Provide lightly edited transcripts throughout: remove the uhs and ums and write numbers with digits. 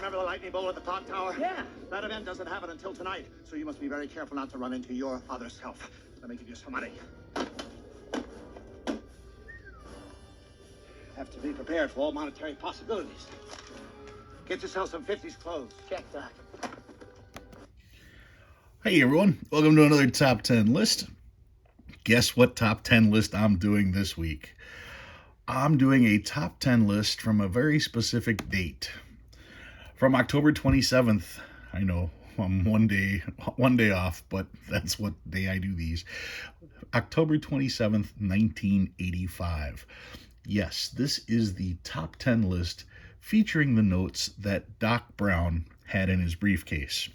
Remember the lightning bolt at the clock tower? Yeah. That event doesn't happen until tonight, so you must be very careful not to run into your other self. Let me give you some money. Have to be prepared for all monetary possibilities. Get yourself some 50s clothes. Check, Doc. Hey everyone, welcome to another top 10 list. Guess what top 10 list I'm doing this week? I'm doing a top 10 list from a very specific date. From October 27th. I know I'm one day off, but that's what day I do these. October 27th, 1985. Yes, this is the top 10 list featuring the notes that Doc Brown had in his briefcase.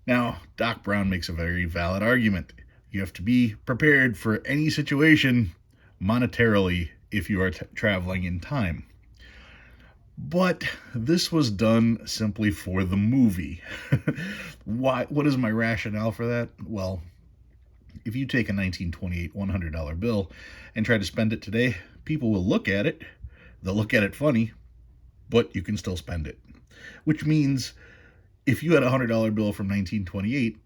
Now, Doc Brown makes a very valid argument. You have to be prepared for any situation monetarily if you are traveling in time. But this was done simply for the movie. Why? What is my rationale for that? Well, if you take a 1928 $100 bill and try to spend it today, people will look at it. They'll look at it funny, but you can still spend it. Which means if you had a $100 bill from 1928,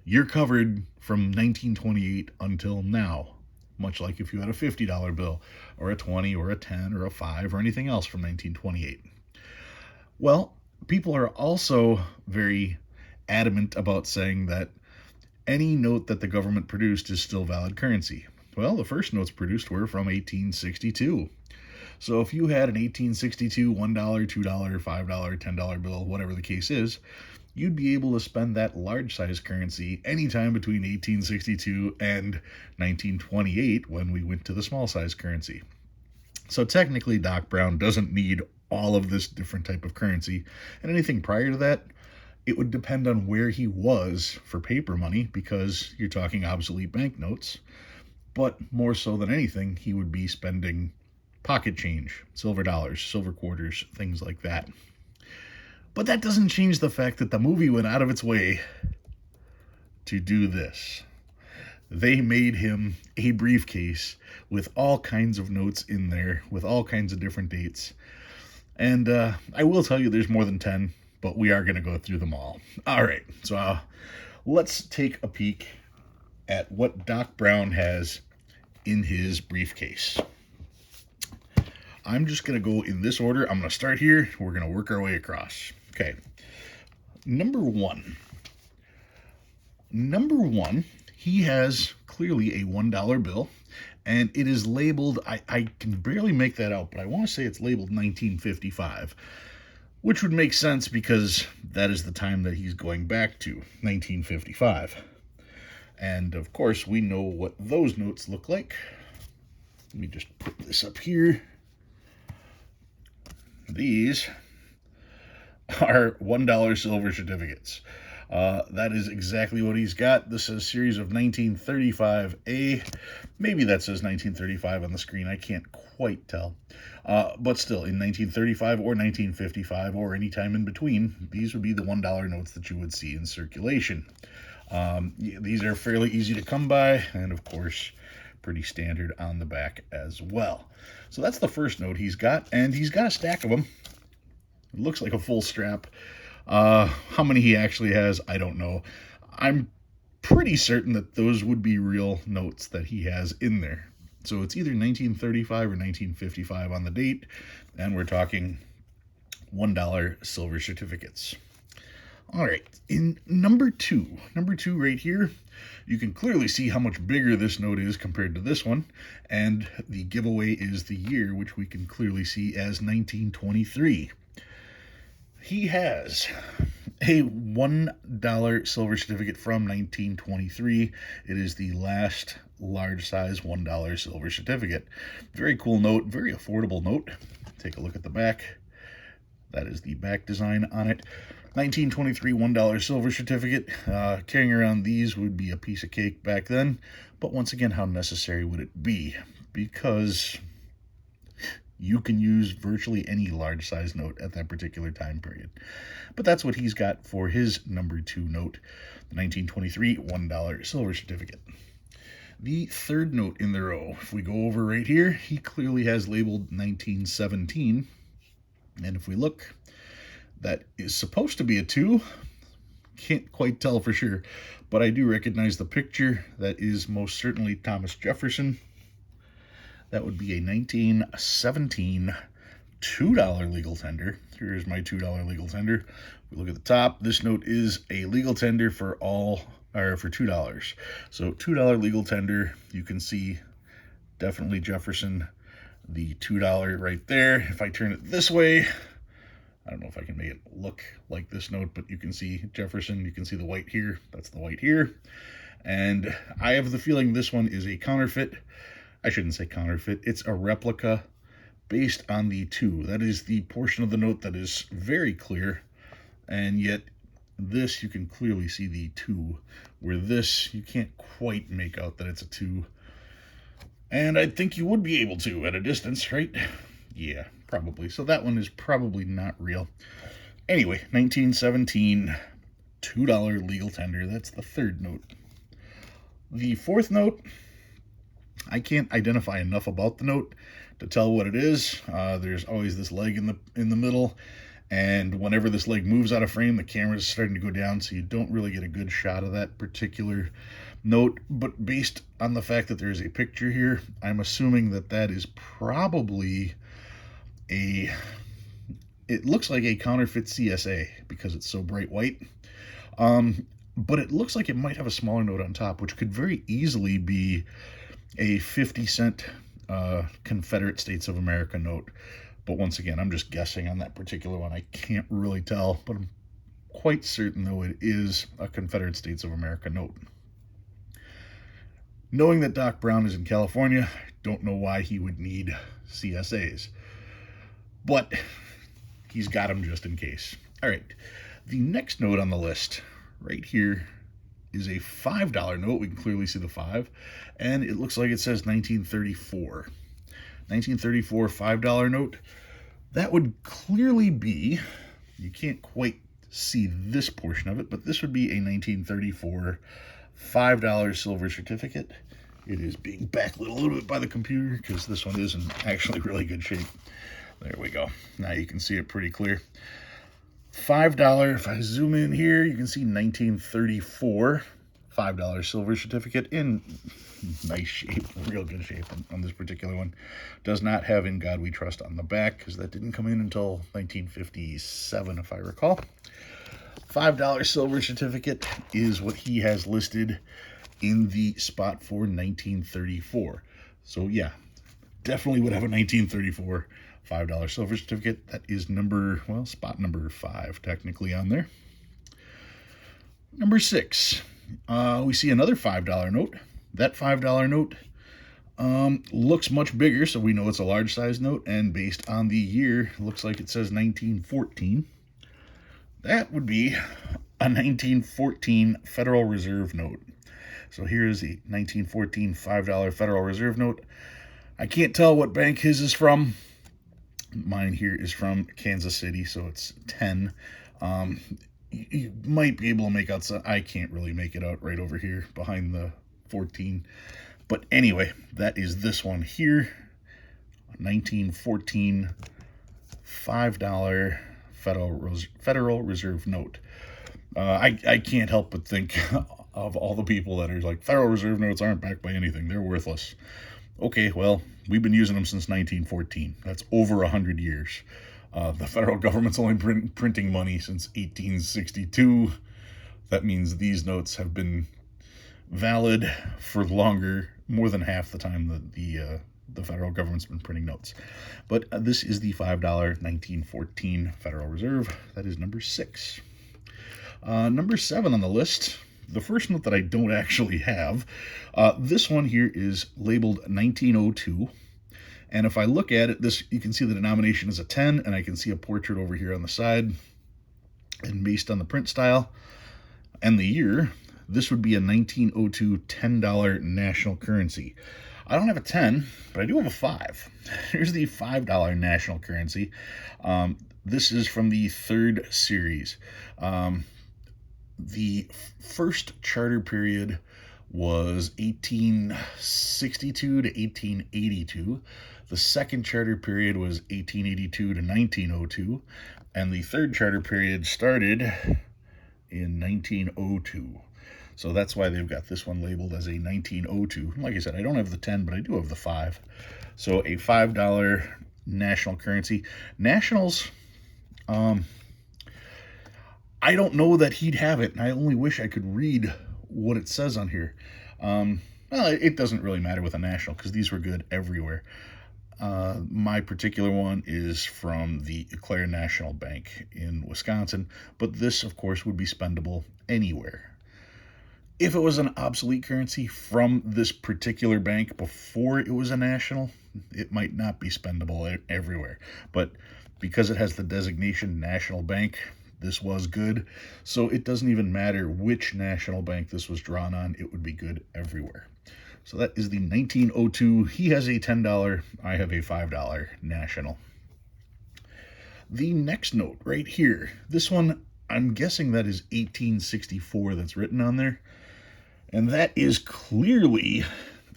you're covered from 1928 until now. Much like if you had a $50 bill, or a 20, or a 10, or a 5, or anything else from 1928. Well, people are also very adamant about saying that any note that the government produced is still valid currency. Well, the first notes produced were from 1862. So if you had an 1862 $1, $2, $5, $10 bill, whatever the case is, you'd be able to spend that large size currency anytime between 1862 and 1928 when we went to the small size currency. So technically, Doc Brown doesn't need all of this different type of currency, and anything prior to that, it would depend on where he was for paper money, because you're talking obsolete banknotes. But more so than anything, he would be spending pocket change, silver dollars, silver quarters, things like that. But that doesn't change the fact that the movie went out of its way to do this. They made him a briefcase with all kinds of notes in there, with all kinds of different dates. And I will tell you there's more than 10, but we are going to go through them all. All right, so let's take a peek at what Doc Brown has in his briefcase. I'm just going to go in this order. I'm going to start here. We're going to work our way across. Okay. Number one, he has clearly a $1 bill, and it is labeled, I can barely make that out, but I want to say it's labeled 1955, which would make sense because that is the time that he's going back to, 1955. And of course, we know what those notes look like. Let me just put this up here. These are $1 silver certificates. That is exactly what he's got. This is a series of 1935A. Maybe that says 1935 on the screen. I can't quite tell. But still, in 1935 or 1955 or any time in between, these would be the $1 notes that you would see in circulation. These are fairly easy to come by, and of course, pretty standard on the back as well. So that's the first note he's got, and he's got a stack of them. It looks like a full strap. How many he actually has, I don't know. I'm pretty certain that those would be real notes that he has in there. So it's either 1935 or 1955 on the date, and we're talking $1 silver certificates. All right, in number two right here, you can clearly see how much bigger this note is compared to this one, and the giveaway is the year, which we can clearly see as 1923. He has a $1 silver certificate from 1923. It is the last large size $1 silver certificate. Very cool note, very affordable note. Take a look at the back. That is the back design on it. 1923 $1 silver certificate. Carrying around these would be a piece of cake back then. But once again, how necessary would it be? Because you can use virtually any large size note at that particular time period. But that's what he's got for his number two note, the 1923 $1 silver certificate. The third note in the row, if we go over right here, he clearly has labeled 1917. And if we look, that is supposed to be a 2. Can't quite tell for sure, but I do recognize the picture. That is most certainly Thomas Jefferson. That would be a 1917 $2 legal tender. Here's my $2 legal tender. We look at the top. This note is a legal tender for $2. So $2 legal tender. You can see definitely Jefferson, the $2 right there. If I turn it this way, I don't know if I can make it look like this note, but you can see Jefferson. You can see the white here. That's the white here. And I have the feeling this one is a counterfeit. I shouldn't say counterfeit. It's a replica based on the 2. That is the portion of the note that is very clear. And yet this, you can clearly see the 2, where this, you can't quite make out that it's a 2. And I think you would be able to at a distance, right? Yeah, probably. So that one is probably not real. Anyway, 1917 $2 legal tender. That's the 3rd note. The 4th note, I can't identify enough about the note to tell what it is. There's always this leg in the middle, and whenever this leg moves out of frame, the camera is starting to go down, so you don't really get a good shot of that particular note. But based on the fact that there's a picture here, I'm assuming that that is probably it looks like a counterfeit CSA because it's so bright white. But it looks like it might have a smaller note on top, which could very easily be a 50-cent Confederate States of America note. But once again, I'm just guessing on that particular one. I can't really tell, but I'm quite certain, though, it is a Confederate States of America note. Knowing that Doc Brown is in California, I don't know why he would need CSAs. But he's got them just in case. All right, the next note on the list right here is a $5 note. We can clearly see the 5, and it looks like it says 1934. 1934 $5 note. That would clearly be, you can't quite see this portion of it, but this would be a 1934 $5 silver certificate. It is being backlit a little bit by the computer because this one is in actually really good shape. There we go. Now you can see it pretty clear. $5, if I zoom in here, you can see 1934 $5 silver certificate in nice shape, real good shape on this particular one. Does not have "In God We Trust" on the back because that didn't come in until 1957, if I recall. $5 silver certificate is what he has listed in the spot for 1934. So yeah, definitely would have a 1934 $5 silver certificate. That is spot number 5 technically on there. Number 6, we see another $5 note. That $5 note looks much bigger, so we know it's a large size note, and based on the year, looks like it says 1914. That would be a 1914 Federal Reserve note. So here's the 1914 $5 Federal Reserve note. I can't tell what bank his is from. Mine here is from Kansas City, so it's 10. You might be able to make out some. I can't really make it out right over here behind the 14. But anyway, that is this one here. 1914 $5 Federal Reserve note. I can't help but think of all the people that are like, Federal Reserve notes aren't backed by anything. They're worthless. Okay, well, we've been using them since 1914. That's over 100 years. The federal government's only printing money since 1862. That means these notes have been valid for longer, more than half the time that the federal government's been printing notes. But this is the $5 1914 Federal Reserve. That is number 6. Number 7 on the list, the first note that I don't actually have, this one here is labeled 1902. And if I look at it, you can see the denomination is a 10, and I can see a portrait over here on the side. And based on the print style and the year, this would be a 1902 $10 national currency. I don't have a 10, but I do have a 5. Here's the $5 national currency. This is from the 3rd series. The first charter period was 1862 to 1882. The second charter period was 1882 to 1902. And the third charter period started in 1902. So that's why they've got this one labeled as a 1902. Like I said, I don't have the 10, but I do have the 5. So a $5 national currency. Nationals, I don't know that he'd have it. I only wish I could read what it says on here. Well, it doesn't really matter with a national because these were good everywhere. My particular one is from the Eclair National Bank in Wisconsin, but this, of course, would be spendable anywhere. If it was an obsolete currency from this particular bank before it was a national, it might not be spendable everywhere. But because it has the designation national bank, this was good. So it doesn't even matter which national bank this was drawn on, it would be good everywhere. So that is the 1902. He has a $10, I have a $5 national. The next note right here, this one, I'm guessing that is 1864 that's written on there. And that is clearly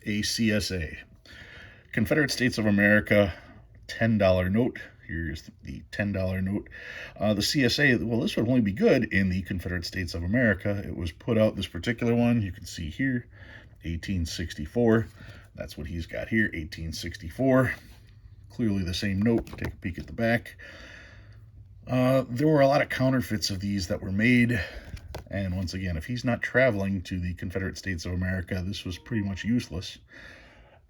a CSA. Confederate States of America $10 note. Here's the $10 note. The CSA, well, this would only be good in the Confederate States of America. It was put out, this particular one, you can see here, 1864. That's what he's got here, 1864. Clearly the same note. Take a peek at the back. There were a lot of counterfeits of these that were made. And once again, if he's not traveling to the Confederate States of America, this was pretty much useless.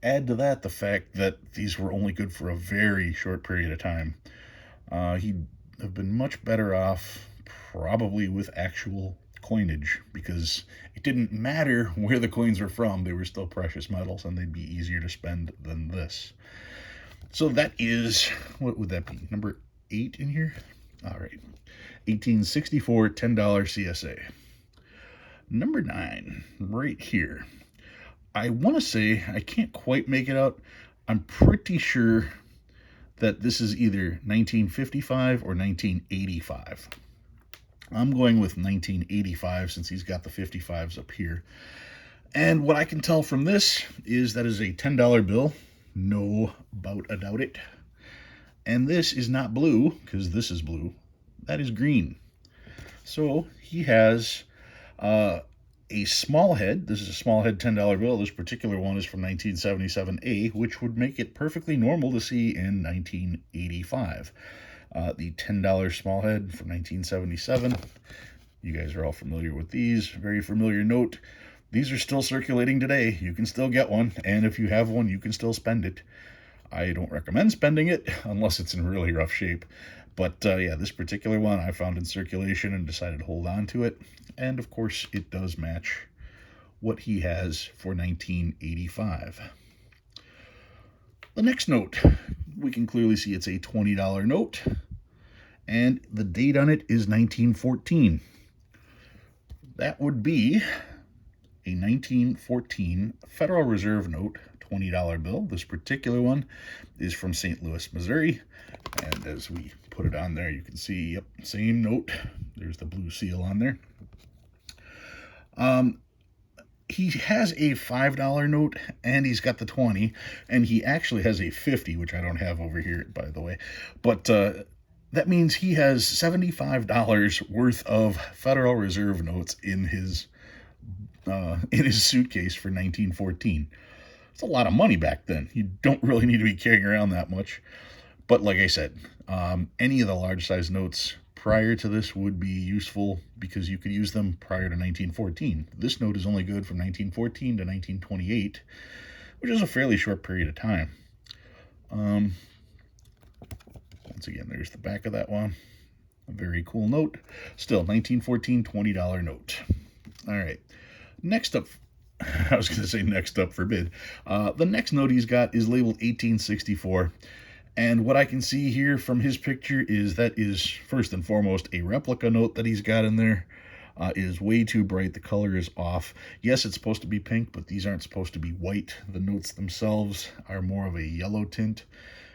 Add to that the fact that these were only good for a very short period of time. He'd have been much better off probably with actual coinage, because it didn't matter where the coins were from, they were still precious metals and they'd be easier to spend than this. So that is, what would that be, number 8 in here? All right, 1864 $10 CSA. Number 9, right here. I want to say, I can't quite make it out. I'm pretty sure that this is either 1955 or 1985. I'm going with 1985 since he's got the 55s up here. And what I can tell from this is that is a $10 bill. No doubt it. And this is not blue, because this is blue. That is green. So he has a small head. This is a small head $10 bill. This particular one is from 1977A, which would make it perfectly normal to see in 1985. The $10 small head from 1977. You guys are all familiar with these. Very familiar note. These are still circulating today. You can still get one, and if you have one, you can still spend it. I don't recommend spending it unless it's in really rough shape. But yeah, this particular one I found in circulation and decided to hold on to it. And of course, it does match what he has for 1985. The next note, we can clearly see it's a $20 note. And the date on it is 1914. That would be a 1914 Federal Reserve note, $20 bill. This particular one is from St. Louis, Missouri. And as we put it on there, you can see, yep, same note. There's the blue seal on there. He has a $5 note, and he's got the 20, and he actually has a 50, which I don't have over here, by the way. But that means he has $75 worth of Federal Reserve notes in his suitcase for 1914. It's a lot of money back then. You don't really need to be carrying around that much. But like I said, any of the large size notes prior to this would be useful because you could use them prior to 1914. This note is only good from 1914 to 1928, which is a fairly short period of time. Once again, there's the back of that one. A very cool note. Still, 1914 $20 note. All right. Next up, I was going to say next up for bid. The next note he's got is labeled 1864. And what I can see here from his picture is that is, first and foremost, a replica note that he's got in there. It is way too bright. The color is off. Yes, it's supposed to be pink, but these aren't supposed to be white. The notes themselves are more of a yellow tint,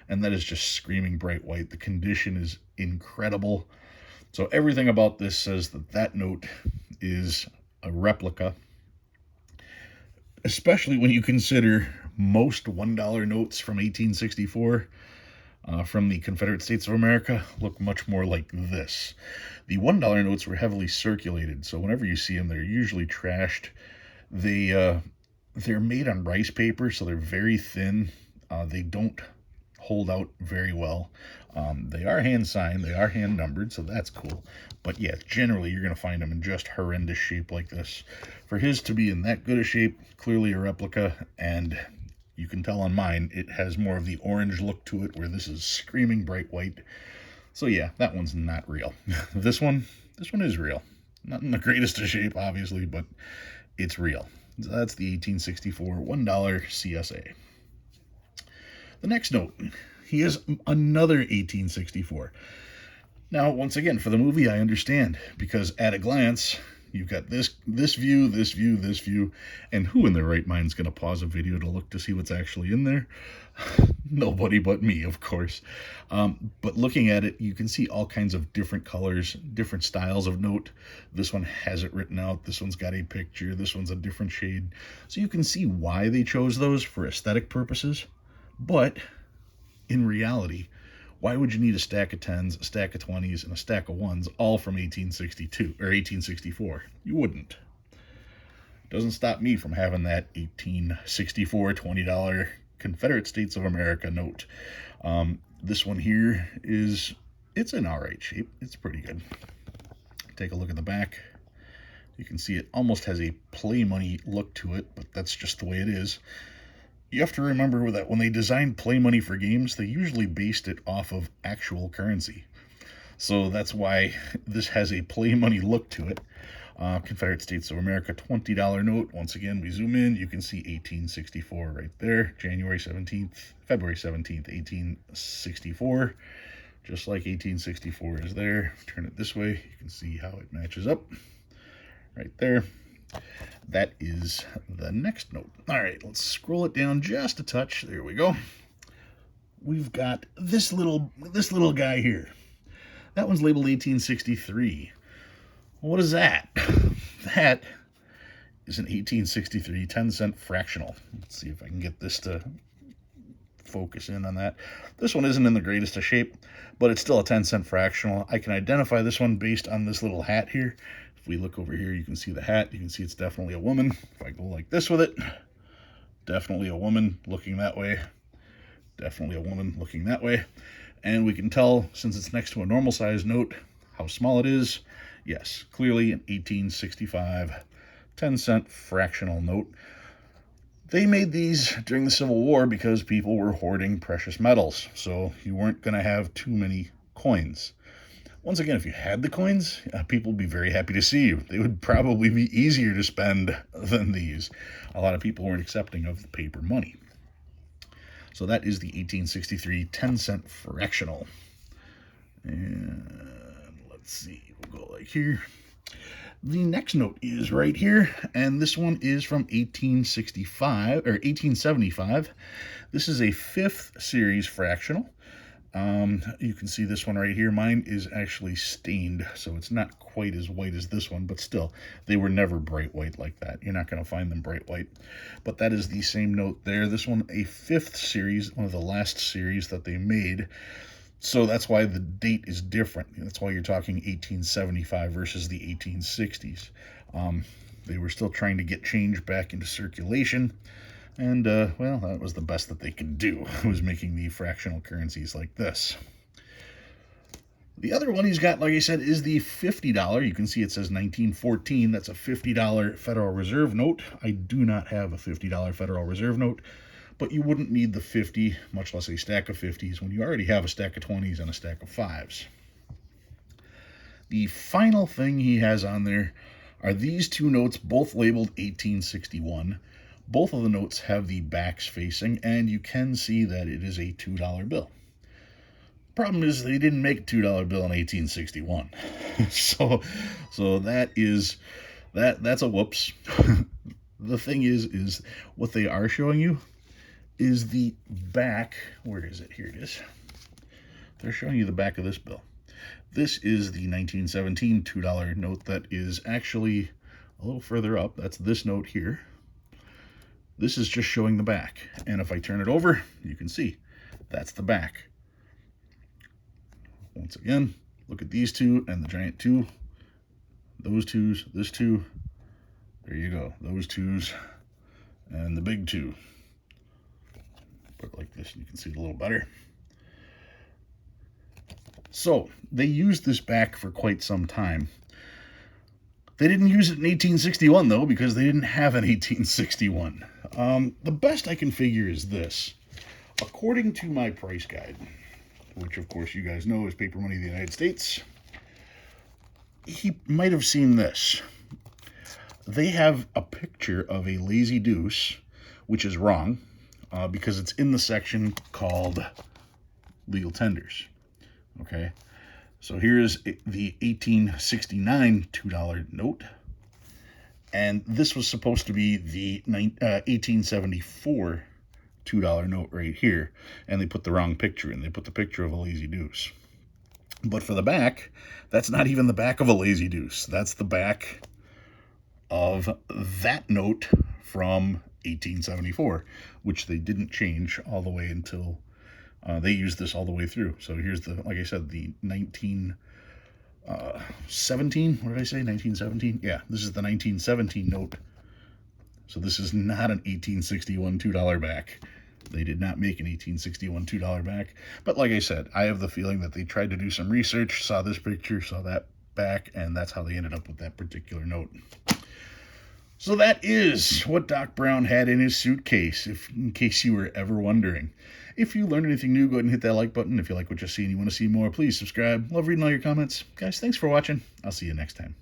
and that is just screaming bright white. The condition is incredible. So everything about this says that that note is a replica, especially when you consider most $1 notes from 1864 from the Confederate States of America look much more like this. The $1 notes were heavily circulated, so whenever you see them, they're usually trashed. They're made on rice paper, so they're very thin. They don't hold out very well. They are hand signed, they are hand numbered, so that's cool. But yeah, generally you're going to find them in just horrendous shape like this. For his to be in that good a shape, clearly a replica, and you can tell on mine, it has more of the orange look to it, where this is screaming bright white. So yeah, that one's not real. This one is real. Not in the greatest of shape, obviously, but it's real. So that's the 1864 $1 CSA. The next note, he has another 1864. Now, once again, for the movie, I understand, because at a glance, you've got this view, this view, this view, and who in their right mind is going to pause a video to look to see what's actually in there? Nobody but me, of course. But looking at it, you can see all kinds of different colors, different styles of note. This one has it written out. This one's got a picture. This one's a different shade. So you can see why they chose those for aesthetic purposes. But in reality, why would you need a stack of 10s, a stack of 20s, and a stack of 1s all from 1862 or 1864? You wouldn't. Doesn't stop me from having that 1864 $20 Confederate States of America note. This one here it's in all right shape. It's pretty good. Take a look at the back. You can see it almost has a play money look to it, but that's just the way it is. You have to remember that when they designed play money for games, they usually based it off of actual currency. So that's why this has a play money look to it. Confederate States of America $20 note. Once again, we zoom in, you can see 1864 right there. February 17th, 1864. Just like 1864 is there. Turn it this way, you can see how it matches up. Right there. That is the next note. All right, let's scroll it down just a touch. There we go. We've got this little guy here. That one's labeled 1863. What is that? That is an 1863 10-cent fractional. Let's see if I can get this to focus in on that. This one isn't in the greatest of shape, but it's still a 10-cent fractional. I can identify this one based on this little hat here. If we look over here, you can see the hat. You can see it's definitely a woman. If I go like this with it, definitely a woman looking that way. Definitely a woman looking that way. And we can tell, since it's next to a normal size note, how small it is. Yes, clearly an 1865 10-cent fractional note. They made these during the Civil War because people were hoarding precious metals. So you weren't going to have too many coins. Once again, if you had the coins, people would be very happy to see you. They would probably be easier to spend than these. A lot of people weren't accepting of the paper money. So that is the 1863 10-cent fractional. And let's see, we'll go like here. The next note is right here, and this one is from 1865 or 1875. This is a 5th series fractional. You can see this one right here. Mine is actually stained, so it's not quite as white as this one, but still, they were never bright white like that. You're not going to find them bright white. But that is the same note there. This one, a 5th series, one of the last series that they made. So that's why the date is different. That's why you're talking 1875 versus the 1860s. They were still trying to get change back into circulation. And, well, that was the best that they could do, was making the fractional currencies like this. The other one he's got, like I said, is the $50. You can see it says 1914. That's a $50 Federal Reserve note. I do not have a $50 Federal Reserve note, but you wouldn't need the 50, much less a stack of 50s, when you already have a stack of 20s and a stack of 5s. The final thing he has on there are these two notes, both labeled 1861. Both of the notes have the backs facing, and you can see that it is a $2 bill. Problem is, they didn't make a $2 bill in 1861. so that's a whoops. The thing is what they are showing you is the back. Where is it? Here it is. They're showing you the back of this bill. This is the 1917 $2 note that is actually a little further up. That's this note here. This is just showing the back. And if I turn it over, you can see that's the back. Once again, look at these two and the giant two. Those twos, this two. There you go. Those twos and the big two. Put it like this and you can see it a little better. So they used this back for quite some time. They didn't use it in 1861 though, because they didn't have an 1861. The best I can figure is this. According to my price guide, which of course you guys know is paper money of the United States, he might have seen this. They have a picture of a lazy deuce, which is wrong, because it's in the section called legal tenders. Okay, so here's the 1869 $2 note, and this was supposed to be the 1874 $2 note right here, and they put the wrong picture in. They put the picture of a lazy deuce. But for the back, that's not even the back of a lazy deuce. That's the back of that note from 1874, which they didn't change all the way until they used this all the way through. So here's the, like I said, the 1917. What did I say? 1917? Yeah, this is the 1917 note. So this is not an 1861 $2 back. They did not make an 1861 $2 back. But like I said, I have the feeling that they tried to do some research, saw this picture, saw that back, and that's how they ended up with that particular note. So that is what Doc Brown had in his suitcase, in case you were ever wondering. If you learned anything new, go ahead and hit that like button. If you like what you see and you want to see more, please subscribe. Love reading all your comments. Guys, thanks for watching. I'll see you next time.